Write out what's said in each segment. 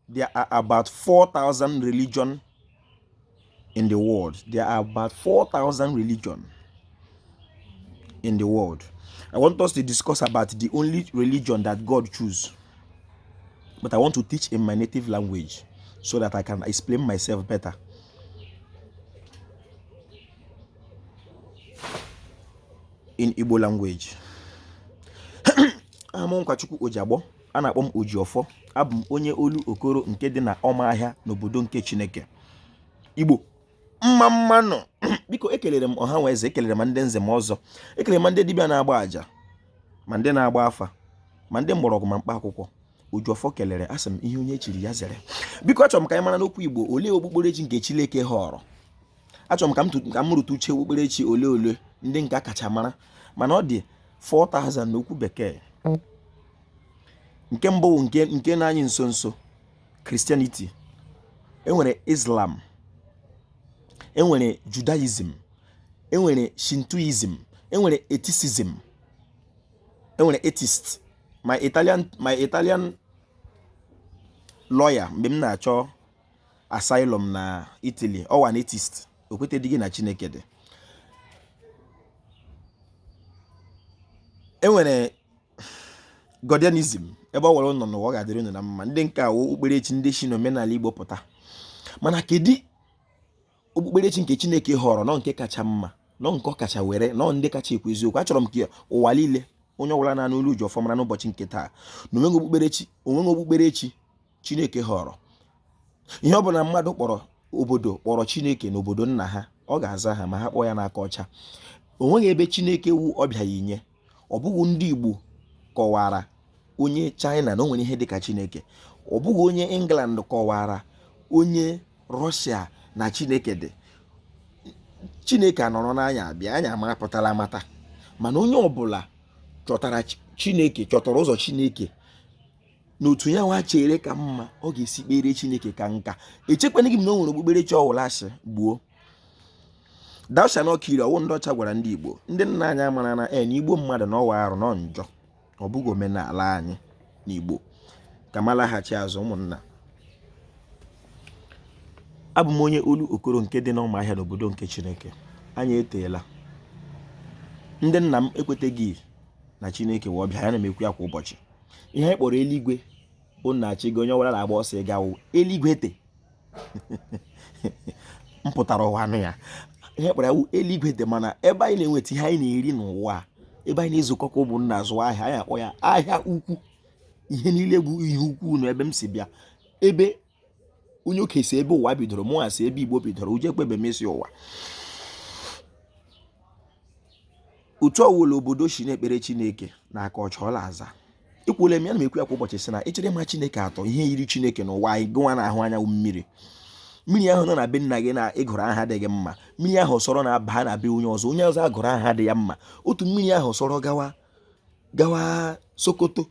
there are about 4,000 religions in the world. There are about 4,000 religions in the world. I want us to discuss about the only religion that God chose. But I want to teach in my native language so that I can explain myself better. In Igbo language. I'm Oji Ofo, ana akpọ m Oji Ofo. Abụ m onye olu okoro nke dị na Ọmahịa n'obodo nke Chineke. Igbo. Mmammanu. Biko ekelere m ọha nwa eze, ekelere m ndị nze m ọzọ. Ekelere m ndị dibịa na-agba aja, ma ndị na-agba afa, ma ndị mgbọrọgwụ ma mkpa akwụkwọ. Oji Ofo kelere, asị m ihe onye echiri ya zere. Biko achọrọ m ka anyị mara n'okwu Igbo ole okpukperechi nke Chineke họrọ. Achọrọ m ka m rụtụ uche okpukperechi ole ndị nke kacha mara, mana ọ dị 4,000 n'okwu bekee. Nke mbụ nke na-anyị nso Christianity, enwere Islam, enwere Judaism, enwere Shintoism, enwere atheism, enwere atheist. My Italian lawyer mgbe m na-achọ asylum na Italy, ọ wa an atheist, okwete dịghị na Chineke dị. Enwere Godianism, ebe ọ were nọ n'ụwa ga-adịrị unu na mma. Ndị nke a okpukperechi ndị si n'omenala Igbo pụta. Mana kedu okpukperechi nke Chineke họrọ nọ nke kacha mma, nọ nke ọ kacha were, nọ ndị kacha ekwu eziokwu? Achọrọ m ka ụwa niile, onye ọbụla na-anụ olu Oji Ofo mara n'ụbọchị nke taa na onweghị okpukperechi Chineke họrọ. Ihe ọ bụla mmadụ kpọrọ obodo kpọrọ Chineke na obodo nna ha, ọ ga-aza ha ma ha kpọọ ya n'aka ọcha. Onweghị ebe Chineke wu ọbịa ya inye. Ọ bụghị ndị Igbo kọwara onye China na o nwere ihe dịka Chineke. Ọ bụghị onye England kọwara onye Russia na Chineke dị. Chineke anọrọ n'anya abịa, anya amapụtala amata. Mana onye ọbụla chọtara Chineke, chọtara ụzọ Chineke n'otu ya nwa chere ka mma, ọ ga-esi kpere Chineke ka nka. Echekwana gị m na o nwere okpukperechi ọwụla asị gbuo. Thou shalt not kill, ọwụ ndị ọcha gwara ndị Igbo. Ndị nna anyị amara na Igbo mmadụ na ọwa arụ nọ njọ. Ọ bụghị omenala anyị n'Igbo. Ka m laghachi azụ ụmụnna. Abụ m onye olu okoro nke dị n'Ọmahịa n'obodo nke Chineke. Anyị eteela. Ndị nna m ekweteghị na Chineke wee ọbịa, ya na m ekwu ya kwa ụbọchị. Ihe anyị kpọrọ eluigwe bụ na-achị gị, onye ọbụla na-agba ọsọ ịgawo eluigwe te. Mpụtara ụwa anụ ya. Ihe kpọrọ ya wụ eluigwe te, mana ebe anyị na-enweta ihe anyị na-eri n'ụwa, ebe anyị na-ezukọ ka ụmụnna azụ ahịa, anyị akpọ ya ahịa ukwu. Ihe niile bụ ihe ukwu na ebe m si bịa. Ebe onye oke si ebe ụwa bidoro, mụ asị ebe Igbo bidoro, uje kpebe mesi ụwa. Otu ọwụla obodo si na-ekpere Chineke n'aka ọcha ọla aza. Ikwule m ya na m ekwu ya kwa ụbọchị sị na ichere ma Chineke atọ, ihe yiri Chineke n'ụwa anyị gụnwa na-ahụ anya mmiri. Mmiri ahụ nọ na be nna gị na ịgụrụ aha dị gị mma. Mmiri ahụ sọrọ na-aba na be onye ọzọ agụrụ aha dị ya mma. Otu mmiri ahụ sọrọ gawa Sokoto,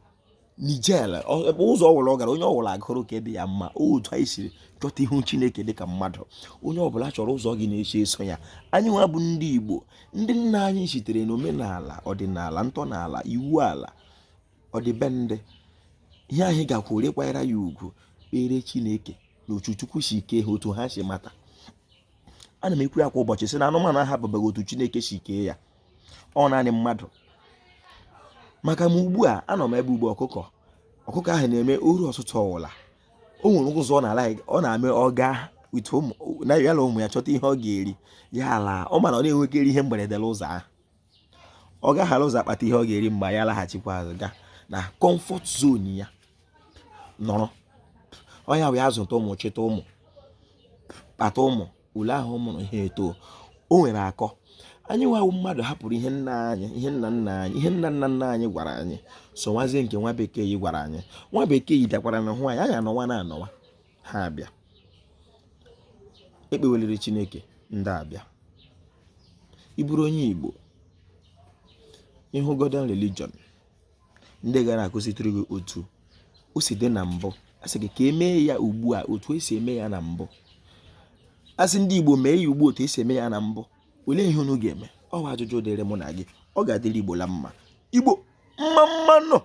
Niger, ebe ụzọ ọwụla ọ gara, onye ọwụla agụrụ ka dị ya mma. Otu anyị siri chọta ihu Chineke dị ka mmadụ. Onye ọbụla chọrọ ụzọ gị na-eche eso ya. Anyị nwa bụ ndị Igbo, ndị nna anyị sitere n'omenala, ọdịnala, ntọala, iwu ala, ọdịbendị. Ihe anyị gakwuru ịkwanyere ya ugwu, kpere Chineke na otu Chukwu si kee ha, otu ha si mata. Ana m ekwu ya kwa ụbọchị sị na anụmanụ ahapụbeghị otu Chineke si kee ya, ọ naanị mmadụ. Maka m ugbu a anọ m ebe ugbo ọkụkọ ahụ na-eme oru ọtụtụ ọwụla. O nwere ụzọ ọ na-ala, ọ na-ame ọga na ya na ụmụ ya chọta ihe ọ ga-eri, ya ala ọ mana ọ na-enwekere ihe mberede ụzọ ahụ. Ọ gaghara ụzọ akpata ihe ọ ga-eri mgbe ya laghachikwa azụ ga na comfort zone ya nọrọ. Ọ ya wee azụta ụmụ, chịta ụmụ, kpata ụmụ, ule ahụ ụmụ ihe eto. O nwere akọ. Anyị nwawu mmadụ hapụrụ ihe nna nna anyị gwara anyị, so nwazie nke nwa bekee yi gwara anyị. Nwa bekee yi bịakwara na hụ anyị anọwa na-anọwa, ha abịa ekpeweliri Chineke, ndị abịa. Ị bụrụ onye Igbo, ịhụ Godian religion, ndị gara akụzitụrụ gị otu o si dị na mbụ, asị gị ka emee ya ugbu a otu esi eme ya na mbụ. Asị ndị Igbo mee ya ugbu otu esi eme ya na mbụ, olee ihe unu ga-eme? Ọ bụ ajụjụ dịrị mụ na gị. Ọ ga-adịrị Igbo la mma. Igbo Mmammanu.